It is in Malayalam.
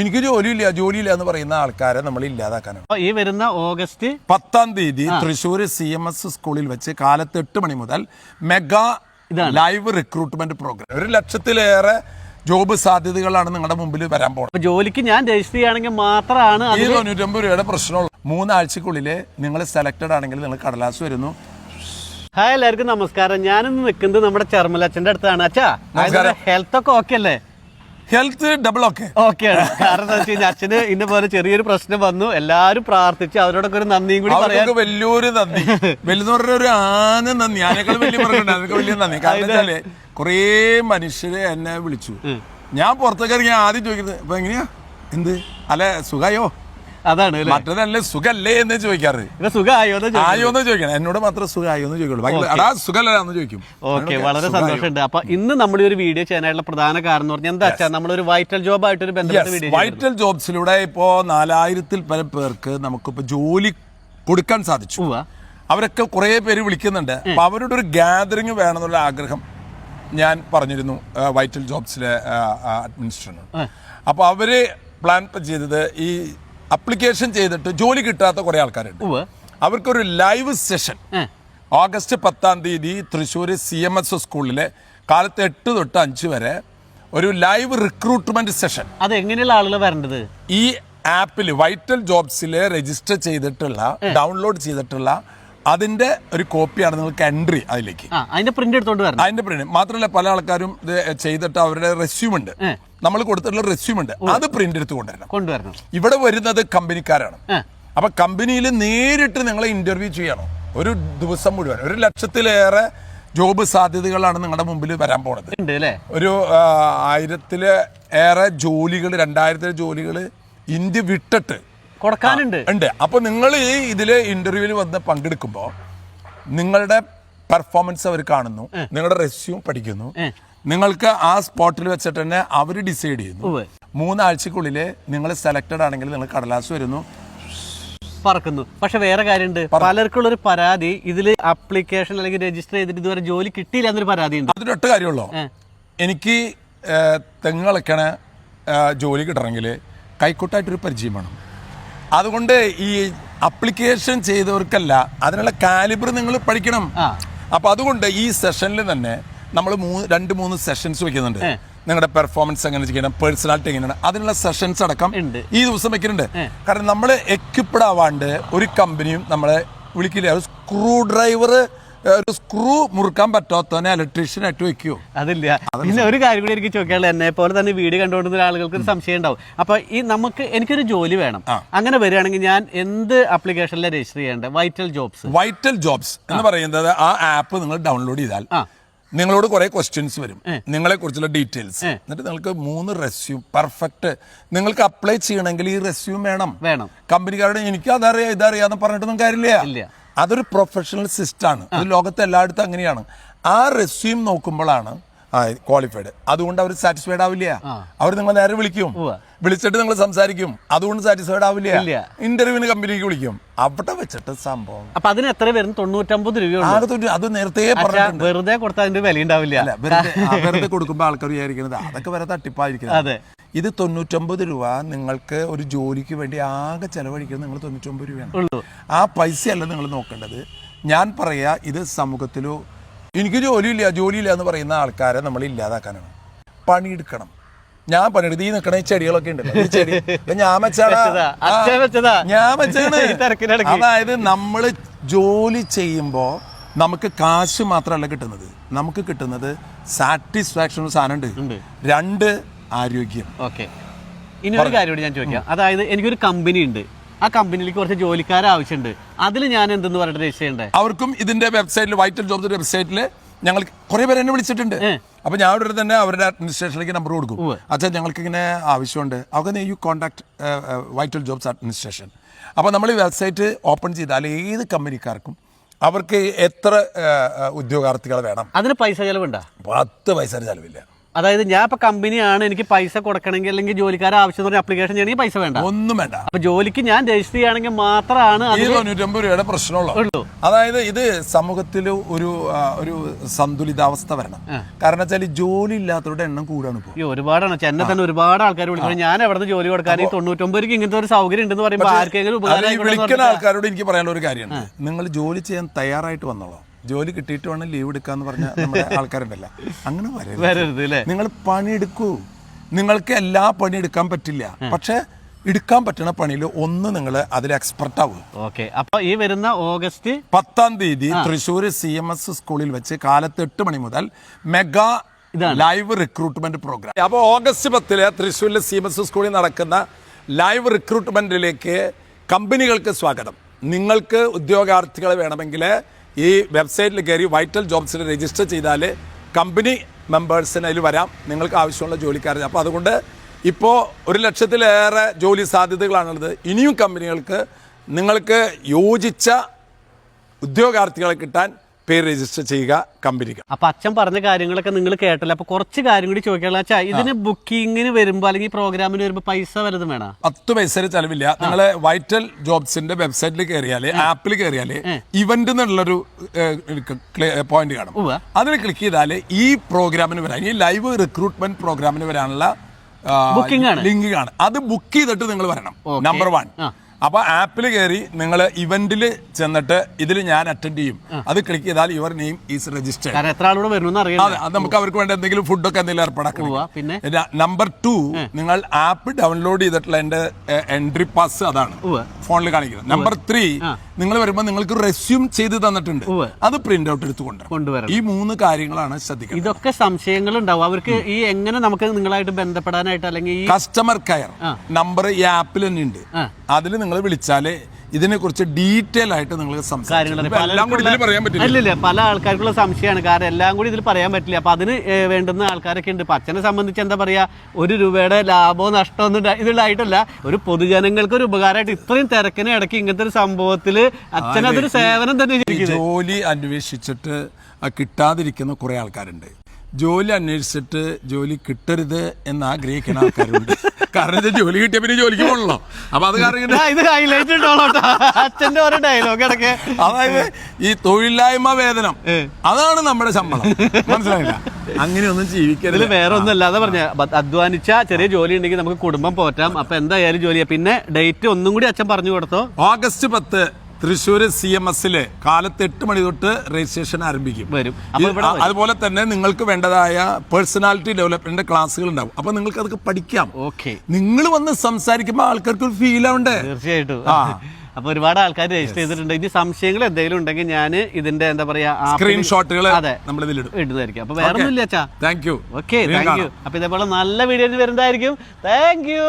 എനിക്ക് ജോലിയില്ല എന്ന് പറയുന്ന ആൾക്കാരെ നമ്മൾ ഇല്ലാതാക്കാനാണ്. ഈ വരുന്ന ഓഗസ്റ്റ് 10-ാം തീയതി തൃശ്ശൂർ CMS സ്കൂളിൽ വെച്ച് കാലത്ത് 8 മണി മുതൽ മെഗാ ലൈവ് റിക്രൂട്ട്മെന്റ് പ്രോഗ്രാം. 1,00,000-ലേറെ ജോബ് സാധ്യതകളാണ് നിങ്ങളുടെ മുമ്പിൽ വരാൻ പോകുന്നത്. ജോലിക്ക് ഞാൻ രജിസ്റ്റർ ചെയ്യുകയാണെങ്കിൽ മാത്രമാണ് ഈ 99 രൂപയുടെ പ്രശ്നമുള്ളൂ. 3 ആഴ്ചക്കുള്ളിൽ നിങ്ങൾ സെലക്ടഡ് ആണെങ്കിൽ നിങ്ങൾ കടലാസ് വരുന്നു. ഹായ്, എല്ലാവർക്കും നമസ്കാരം. ഞാനിന്ന് നിൽക്കുന്നത് നമ്മുടെ ചെർമലച്ചന്റെ അടുത്താണ്. അച്ഛാ, ഹെൽത്ത് ഒക്കെ ഓക്കെ അല്ലേ? ഹെൽത്ത് ഡബിൾ ഓക്കെയാണ്. കാരണം എന്താ വെച്ച് കഴിഞ്ഞാൽ അച്ഛന് ഇന്ന പോലെ ചെറിയൊരു പ്രശ്നം വന്നു. എല്ലാരും പ്രാർത്ഥിച്ചു, അവരോടൊക്കെ ഒരു നന്ദിയും കൂടി പറയാൻ. വലിയൊരു നന്ദി. വലിയ ആന നന്ദി. അതിനേക്കാൾ വലിയ പറഞ്ഞിട്ടുണ്ട്. വലിയ നന്ദി. കാരണം വെച്ചാല് കുറേ മനുഷ്യര് എന്നെ വിളിച്ചു. ഞാൻ പുറത്തേക്ക് ഇറങ്ങി ആദ്യം ചോദിക്കുന്നത് ഇപ്പൊ എങ്ങനെയാ, എന്ത് അല്ല സുഖായോ, അതാണ് മറ്റേതല്ലേ സുഖല്ലേ എന്ന് ചോദിക്കാറ്. സുഖമായോന്ന് ചോദിക്കണം. എന്നോട് മാത്രം സുഖമായോ എന്ന് ചോദിക്കുള്ളൂ. അടാ സുഖമല്ലാന്ന് ചോദിക്കും. ഓക്കെ, വളരെ സന്തോഷമുണ്ട്. അപ്പൊ ഇന്ന് നമ്മൾ ഒരു വീഡിയോ ചെയ്യാനായിട്ടുള്ള പ്രധാന കാരണം എന്ന് പറഞ്ഞാൽ എന്താ വെച്ചാൽ നമ്മളൊരു വൈറ്റൽ ജോബ് ആയിട്ട് ഒരു ബന്ധപ്പെട്ട വീഡിയോ. വൈറ്റൽ ജോബ്സിലൂടെ ഇപ്പോ 4000-ൽ പരം പേർക്ക് നമുക്കിപ്പോ ജോലി കൊടുക്കാൻ സാധിച്ചു. അവരൊക്കെ കുറെ പേര് വിളിക്കുന്നുണ്ട്. അപ്പൊ അവരുടെ ഒരു ഗ്യാതറിങ് വേണമെന്നുള്ള ആഗ്രഹം ഞാൻ പറഞ്ഞിരുന്നു വൈറ്റൽ ജോബ്സിലെ അഡ്മിനിസ്ട്രേറ്റർ. അപ്പൊ അവര് പ്ലാൻ ചെയ്തത് ഈ അപ്ലിക്കേഷൻ ചെയ്തിട്ട് ജോലി കിട്ടാത്ത കുറെ ആൾക്കാരുണ്ട്. അവർക്കൊരു ലൈവ് സെഷൻ ഓഗസ്റ്റ് 10-ാം തീയതി തൃശ്ശൂർ CMS സ്കൂളിലെ കാലത്ത് 8 തൊട്ട് 5 വരെ ഒരു ലൈവ് റിക്രൂട്ട്മെന്റ് സെഷൻ. അത് എങ്ങനെയുള്ള ആളുകൾ വരേണ്ടത്? ഈ ആപ്പിൽ വൈറ്റൽ ജോബ്സിൽ രജിസ്റ്റർ ചെയ്തിട്ടുള്ള ഡൗൺലോഡ് ചെയ്തിട്ടുള്ള അതിന്റെ ഒരു കോപ്പിയാണ് നിങ്ങൾക്ക് എൻട്രി. അതിലേക്ക് അതിന്റെ പ്രിന്റ് എടുത്തോണ്ട് വരണം. അതിന്റെ പ്രിന്റ് മാത്രമല്ല, പല ആൾക്കാരും ഇത് ചെയ്തിട്ട് അവരുടെ റെസ്യൂം ഉണ്ട്, നമ്മൾ കൊടുത്തിട്ടുള്ള റെസ്യൂം ഉണ്ട്, അത് പ്രിന്റ് എടുത്ത് കൊണ്ടുവരണം. ഇവിടെ വരുന്നത് കമ്പനിക്കാരാണ്. അപ്പൊ കമ്പനിയിൽ നേരിട്ട് നിങ്ങളെ ഇന്റർവ്യൂ ചെയ്യണം. ഒരു ദിവസം മുഴുവൻ 1,00,000-ലേറെ ജോബ് സാധ്യതകളാണ് നിങ്ങളുടെ മുമ്പിൽ വരാൻ പോണത്. ഒരു 1000-ലേറെ ജോലികൾ, 2000 ജോലികൾ ഇന്ത്യ വിട്ടിട്ട് കൊടുക്കാനുണ്ട്. അപ്പൊ നിങ്ങൾ ഇതില് ഇന്റർവ്യൂവിൽ വന്ന് പങ്കെടുക്കുമ്പോൾ നിങ്ങളുടെ പെർഫോമൻസ് അവർ കാണുന്നു, നിങ്ങളുടെ റെസ്യൂം പഠിക്കുന്നു. നിങ്ങൾക്ക് ആ സ്പോട്ടിൽ വെച്ചിട്ട് തന്നെ അവർ ഡിസൈഡ് ചെയ്യുന്നു. 3 ആഴ്ചക്കുള്ളിൽ നിങ്ങൾ സെലക്ടഡ് ആണെങ്കിൽ നിങ്ങൾ കടലാസ് വരുന്നു, പറക്കുന്നു. പക്ഷെ വേറെ കാര്യമുണ്ട്, പലർക്കുള്ള ഒരു പരാതി ഇതിൽ അപ്ലിക്കേഷൻ അല്ലെങ്കിൽ രജിസ്റ്റർ ചെയ്തിട്ട് ഇതുവരെ ജോലി കിട്ടിയില്ല എന്നൊരു പരാതി ഉണ്ട്. അതിനൊട്ട് കാര്യമുള്ളൂ. എനിക്ക് തെങ്ങ് ജോലി കിട്ടണമെങ്കിൽ കൈക്കൂട്ടായിട്ടൊരു പരിചയം വേണം. അതുകൊണ്ട് ഈ അപ്ലിക്കേഷൻ ചെയ്തവർക്കല്ല, അതിനുള്ള കാലിബർ നിങ്ങൾ പഠിക്കണം. അപ്പൊ അതുകൊണ്ട് ഈ സെഷനിൽ തന്നെ നമ്മൾ 2-3 സെഷൻസ് വെക്കുന്നുണ്ട്. നിങ്ങളുടെ പെർഫോമൻസ് എങ്ങനെ ചെയ്യണം, പേഴ്സണാലിറ്റി എങ്ങനെയാണ്, അതിനുള്ള സെഷൻസ് അടക്കം ഈ ദിവസം വെക്കുന്നുണ്ട്. കാരണം നമ്മൾ എക്വിപ്ഡ് ആവാണ്ട് ഒരു കമ്പനിയും നമ്മളെ വിളിക്കില്ല. ഒരു സ്ക്രൂ ഡ്രൈവർ, ഒരു സ്ക്രൂ മുറുക്കാൻ പറ്റാത്തവനെ ഇലക്ട്രീഷ്യനായിട്ട് വെക്കുവോ? അതില്ല. പിന്നെ ഒരു കാര്യം കൂടി എനിക്ക് ചോദിക്കാനുള്ളത്, എന്നെ പോലെ തന്നെ വീഡിയോ കണ്ടുകൊണ്ടിരുന്ന ആളുകൾക്ക് ഒരു സംശയം ഉണ്ടാവും. അപ്പൊ ഈ എനിക്കൊരു ജോലി വേണം, അങ്ങനെ വരികയാണെങ്കിൽ ഞാൻ എന്ത് ആപ്ലിക്കേഷനിൽ രജിസ്റ്റർ ചെയ്യേണ്ടത്? വൈറ്റൽ ജോബ്സ് എന്ന് പറയുന്നത് ആ ആപ്പ് നിങ്ങൾ ഡൗൺലോഡ് ചെയ്താൽ നിങ്ങളോട് കുറെ ക്വസ്റ്റ്യൻസ് വരും, നിങ്ങളെ കുറിച്ചുള്ള ഡീറ്റെയിൽസ്. എന്നിട്ട് നിങ്ങൾക്ക് 3 റെസ്യൂം പെർഫെക്റ്റ് നിങ്ങൾക്ക് അപ്ലൈ ചെയ്യണമെങ്കിൽ ഈ റെസ്യൂം വേണം. കമ്പനിക്കാരുടെ എനിക്ക് ഇതറിയാന്ന് പറഞ്ഞിട്ടൊന്നും കാര്യമില്ല. അതൊരു പ്രൊഫഷണൽ സിസ്റ്റമാണ്. അത് ലോകത്ത് എല്ലായിടത്തും അങ്ങനെയാണ്. ആ റെസ്യൂം നോക്കുമ്പോഴാണ് ക്വാളിഫൈഡ്. അതുകൊണ്ട് അവർ സാറ്റിസ്ഫൈഡ് ആവില്ല. അവർ നിങ്ങൾ നേരെ വിളിക്കും, വിളിച്ചിട്ട് നിങ്ങൾ സംസാരിക്കും. അതുകൊണ്ട് സാറ്റിസ്ഫൈഡ് ആവില്ല. ഇന്റർവ്യൂവിന് കമ്പനിക്ക് വിളിക്കും. അവിടെ വെച്ചിട്ട് സംഭവം. അപ്പൊ അതിന് എത്ര വരും? 99 രൂപ. അത് നേരത്തെ പറഞ്ഞിട്ടുണ്ട്. വെറുതെ കൊടുത്താൽ അതിന്റെ വില ഉണ്ടാവില്ല. വെറുതെ കൊടുക്കുമ്പോൾ ആൾക്കാർ വിചാരിക്കുന്നത് അതൊക്കെ വരെ തട്ടിപ്പായിരിക്കുന്നത്. ഇത് 99 രൂപ നിങ്ങൾക്ക് ഒരു ജോലിക്ക് വേണ്ടി ആകെ ചെലവഴിക്കുന്നത് നിങ്ങൾ 99 രൂപയാണ്. ആ പൈസയല്ല നിങ്ങൾ നോക്കേണ്ടത്. ഞാൻ പറയാ, ഇത് സമൂഹത്തിലോ എനിക്ക് ജോലിയില്ല എന്ന് പറയുന്ന ആൾക്കാരെ നമ്മൾ ഇല്ലാതാക്കാനാണ്. പണിയെടുക്കണം. ഞാൻ പണിയെടുത്ത് ഈ നിൽക്കണ ചെടികളൊക്കെ ഉണ്ടല്ലോ, ഈ ചെടി ഞാൻ വെച്ചാണ്. അതായത് നമ്മൾ ജോലി ചെയ്യുമ്പോൾ നമുക്ക് കാശ് മാത്രമല്ല കിട്ടുന്നത്, നമുക്ക് കിട്ടുന്നത് സാറ്റിസ്ഫാക്ഷൻ സാധനം ഉണ്ട്. 2 ആരോഗ്യം. ഓക്കെ, ഇനി ഒരു കാര്യം കൂടി ഞാൻ ചോദിക്കാം. അതായത് എനിക്കൊരു കമ്പനി ഉണ്ട്, ആ കമ്പനിയിലേക്ക് കുറച്ച് ജോലിക്കാരെ ആവശ്യമുണ്ട്. അതിൽ ഞാൻ എന്തെന്ന് പറഞ്ഞിട്ട് രജിസ്റ്റർ ചെയ്യണ്ടേ? അവർക്കും ഇതിന്റെ വെബ്സൈറ്റിൽ, വൈറ്റൽ ജോബ്സിന്റെ വെബ്സൈറ്റിൽ ഞങ്ങൾ കുറെ പേര് എന്നെ വിളിച്ചിട്ടുണ്ട്. അപ്പൊ ഞാൻ അവിടെ തന്നെ അവരുടെ അഡ്മിനിസ്ട്രേഷനിലേക്ക് നമ്പർ കൊടുക്കും. അച്ഛാ, ഞങ്ങൾക്ക് ഇങ്ങനെ ആവശ്യമുണ്ട്. അവർക്ക് U contact vital jobs administration. അപ്പൊ നമ്മൾ ഈ വെബ്സൈറ്റ് ഓപ്പൺ ചെയ്താൽ ഏത് കമ്പനിക്കാർക്കും അവർക്ക് എത്ര ഉദ്യോഗാർത്ഥികൾ വേണം, അതിന് പൈസ ചെലവുണ്ടോ? 10 പൈസ ചെലവില്ല. അതായത് ഞാൻ ഇപ്പൊ കമ്പനിയാണ്, എനിക്ക് പൈസ കൊടുക്കണമെങ്കിൽ അല്ലെങ്കിൽ ജോലിക്കാരെ ആവശ്യം പറഞ്ഞ അപ്ലിക്കേഷൻ ചെയ്യണമെങ്കിൽ പൈസ വേണ്ട, ഒന്നും വേണ്ട. അപ്പൊ ജോലിക്ക് ഞാൻ രജിസ്റ്റർ ചെയ്യുകയാണെങ്കിൽ മാത്രമാണ് 99 രൂപയുടെ പ്രശ്നമുള്ളൂ. അതായത് ഇത് സമൂഹത്തിൽ ഒരു സന്തുലിതാവസ്ഥ വരണം. കാരണം വെച്ചാൽ ജോലി ഇല്ലാത്തവരുടെ എണ്ണം കൂടാണ് ഇപ്പോൾ. ഒരുപാടാണ്. എന്നെ തന്നെ ഒരുപാട് ആൾക്കാർ വിളിക്കുന്നത് ഞാൻ എവിടെ ജോലി കൊടുക്കാൻ 99 രൂപയ്ക്ക് ഇങ്ങനത്തെ ഒരു സൗകര്യം ഉണ്ടെന്ന് പറയുമ്പോൾ ആർക്കെങ്കിലും വിളിക്കുന്ന ആൾക്കാരോട് എനിക്ക് പറയാനുള്ള ഒരു കാര്യമാണ്, നിങ്ങൾ ജോലി ചെയ്യാൻ തയ്യാറായിട്ട് വന്നോളാം. ജോലി കിട്ടിയിട്ട് വേണം ലീവ് എടുക്കാന്ന് പറഞ്ഞ നമ്മുടെ ആൾക്കാരുണ്ടല്ല, അങ്ങനെ വരരുത്. നിങ്ങൾ പണിയെടുക്കൂ. നിങ്ങൾക്ക് എല്ലാ പണി എടുക്കാൻ പറ്റില്ല, പക്ഷെ എടുക്കാൻ പറ്റുന്ന പണിയിൽ ഒന്ന് നിങ്ങൾ അതിൽ എക്സ്പെർട്ട് ആവും. ഓക്കെ. അപ്പൊ ഈ വരുന്ന ഓഗസ്റ്റ് 10 തൃശ്ശൂർ CMS സ്കൂളിൽ വെച്ച് കാലത്ത് 8 മണി മുതൽ മെഗാ ലൈവ് റിക്രൂട്ട്മെന്റ് പ്രോഗ്രാം. അപ്പോൾ ഓഗസ്റ്റ് 10 തൃശ്ശൂരിലെ CMS സ്കൂളിൽ നടക്കുന്ന ലൈവ് റിക്രൂട്ട്മെന്റിലേക്ക് കമ്പനികൾക്ക് സ്വാഗതം. നിങ്ങൾക്ക് ഉദ്യോഗാർത്ഥികളെ വേണമെങ്കിൽ ഈ വെബ്സൈറ്റിൽ കയറി വൈറ്റൽ ജോബ്സിൽ രജിസ്റ്റർ ചെയ്താൽ കമ്പനി മെമ്പേഴ്സിന് അതിൽ വരാം, നിങ്ങൾക്ക് ആവശ്യമുള്ള ജോലിക്കാരെ. അപ്പോൾ അതുകൊണ്ട് ഇപ്പോൾ 1 ലക്ഷത്തിലേറെ ജോലി സാധ്യതകളാണുള്ളത്. ഇനിയും കമ്പനികൾക്ക് നിങ്ങൾക്ക് യോജിച്ച ഉദ്യോഗാർത്ഥികളെ കിട്ടാൻ പേര് രജിസ്റ്റർ ചെയ്യുക കമ്പനിക്ക്. അപ്പൊ അച്ഛൻ പറഞ്ഞ കാര്യങ്ങളൊക്കെ നിങ്ങൾ കേട്ടല്ലോ. അപ്പൊ കുറച്ച് കാര്യം കൂടി ചോദിക്കാനുള്ള അച്ഛാ, ഇതിന് ബുക്കിങ്ങിന് വരുമ്പോ അല്ലെങ്കിൽ പ്രോഗ്രാമിന് വരുമ്പോ പൈസ വല്ലതും വേണം? 10 പൈസ ചെലവില്ല. നിങ്ങൾ വൈറ്റൽ ജോബ്സിന്റെ വെബ്സൈറ്റിൽ കയറിയാല്, ആപ്പിൽ കയറിയാല് ഇവന്റ് എന്നുള്ളൊരു പോയിന്റ് കാണും. അതിൽ ക്ലിക്ക് ചെയ്താല് ഈ പ്രോഗ്രാമിന് വരാൻ, ഈ ലൈവ് റിക്രൂട്ട്മെന്റ് പ്രോഗ്രാമിന് വരാനുള്ള ലിങ്ക് കാണും. അത് ബുക്ക് ചെയ്തിട്ട് നിങ്ങൾ വരണം. നമ്പർ 1. അപ്പൊ ആപ്പിൽ കയറി നിങ്ങൾ ഇവന്റിൽ ചെന്നിട്ട് ഇതിൽ ഞാൻ അറ്റൻഡ് ചെയ്യും, അത് ക്ലിക്ക് ചെയ്താൽ യുവർ നെയിം ഈസ് രജിസ്റ്റേർഡ്. അത് നമുക്ക് അവർക്ക് വേണ്ട എന്തെങ്കിലും ഫുഡൊക്കെ എന്തെങ്കിലും ഏർപ്പാടാക്കണം. പിന്നെ നമ്പർ 2, നിങ്ങൾ ആപ്പ് ഡൗൺലോഡ് ചെയ്തിട്ടുള്ള എന്റെ എൻട്രി പാസ് അതാണ് ഫോണിൽ കാണിക്കുന്നത്. നമ്പർ 3, നിങ്ങൾ വരുമ്പോൾ നിങ്ങൾക്ക് റെസ്യൂം ചെയ്ത് തന്നിട്ടുണ്ട്, അത് പ്രിന്റ് ഔട്ട് എടുത്ത് കൊണ്ടുവരണം. ഈ 3 കാര്യങ്ങളാണ് ശ്രദ്ധിക്കുന്നത്. ഇതൊക്കെ സംശയങ്ങൾ ഉണ്ടാവും അവർക്ക്. ഈ എങ്ങനെ നമുക്ക് നിങ്ങളായിട്ട് ബന്ധപ്പെടാനായിട്ട്, അല്ലെങ്കിൽ കസ്റ്റമർ കെയർ നമ്പർ ഈ ആപ്പിൽ തന്നെ ഉണ്ട്. അതിൽ നിങ്ങൾ വിളിച്ചാല് ഇതിനെ കുറിച്ച് ഡീറ്റെയിൽ ആയിട്ട് നിങ്ങൾ അല്ലല്ല, പല ആൾക്കാർക്കുള്ള സംശയമാണ്. കാരണം എല്ലാം കൂടി ഇതിൽ പറയാൻ പറ്റില്ല. അപ്പൊ അതിന് വേണ്ടുന്ന ആൾക്കാരൊക്കെ ഉണ്ട്. ഇപ്പൊ അച്ഛനെ സംബന്ധിച്ച് എന്താ പറയാ, 1 രൂപയുടെ ലാഭമോ നഷ്ടമോ ഒന്നും ഇതിലായിട്ടല്ല, ഒരു പൊതുജനങ്ങൾക്ക് ഒരു ഉപകാരമായിട്ട് ഇത്രയും തിരക്കിനെ ഇടയ്ക്ക് ഇങ്ങനത്തെ ഒരു സംഭവത്തില് അച്ഛൻ അതൊരു സേവനം തന്നെ. ജോലി അന്വേഷിച്ചിട്ട് കിട്ടാതിരിക്കുന്ന കുറെ ആൾക്കാരുണ്ട്. ജോലി അന്വേഷിച്ചിട്ട് ജോലി കിട്ടരുത് എന്ന് ആഗ്രഹിക്കുന്ന ആൾക്കാരുണ്ട്. കാരണം ജോലി കിട്ടിയ പിന്നെ ജോലിക്ക് പോകണല്ലോ. അപ്പൊ അത് കാരണം അച്ഛന്റെ ഓരോ ഡയലോഗ് ഇടയ്ക്ക്, അതായത് ഈ തൊഴിലില്ലായ്മ വേതനം അതാണ് നമ്മുടെ ശമ്പളം, മനസ്സിലായില്ല? അങ്ങനെയൊന്നും ജീവിക്കരുത്. വേറെ ഒന്നും അല്ലാതെ പറഞ്ഞ അധ്വാനിച്ച ചെറിയ ജോലി ഉണ്ടെങ്കിൽ നമുക്ക് കുടുംബം പോറ്റാം. അപ്പൊ എന്തായാലും ജോലിയാ. പിന്നെ ഡേറ്റ് ഒന്നും കൂടി അച്ഛൻ പറഞ്ഞു കൊടുത്തോ. ഓഗസ്റ്റ് 10 തൃശ്ശൂർ CMS കാലത്ത് 8 മണി തൊട്ട് രജിസ്ട്രേഷൻ ആരംഭിക്കും. അതുപോലെ തന്നെ നിങ്ങൾക്ക് വേണ്ടതായ പേഴ്സണാലിറ്റി ഡെവലപ്മെന്റ് ക്ലാസ്സുകൾ ഉണ്ടാവും. അപ്പൊ നിങ്ങൾക്ക് അതൊക്കെ പഠിക്കാം. നിങ്ങൾ വന്ന് സംസാരിക്കുമ്പോൾ ആൾക്കാർക്ക് ഒരു ഫീൽ ആവണ്ടേ? തീർച്ചയായിട്ടും. അപ്പൊ ഒരുപാട് ആൾക്കാർ രജിസ്റ്റർ ചെയ്തിട്ടുണ്ട്. ഇനി സംശയങ്ങൾ എന്തെങ്കിലും ഉണ്ടെങ്കിൽ ഞാൻ ഇതിന്റെ എന്താ പറയാ സ്ക്രീൻഷോട്ടുകൾ ഇടുന്നതായിരിക്കും. അപ്പൊ വേറെ ഒന്നും ഇല്ല അച്ഛാ. Thank you. Okay, thank you. അപ്പൊ ഇതേപോലെ നല്ല വീഡിയോ വരുന്നതായിരിക്കും. Thank you.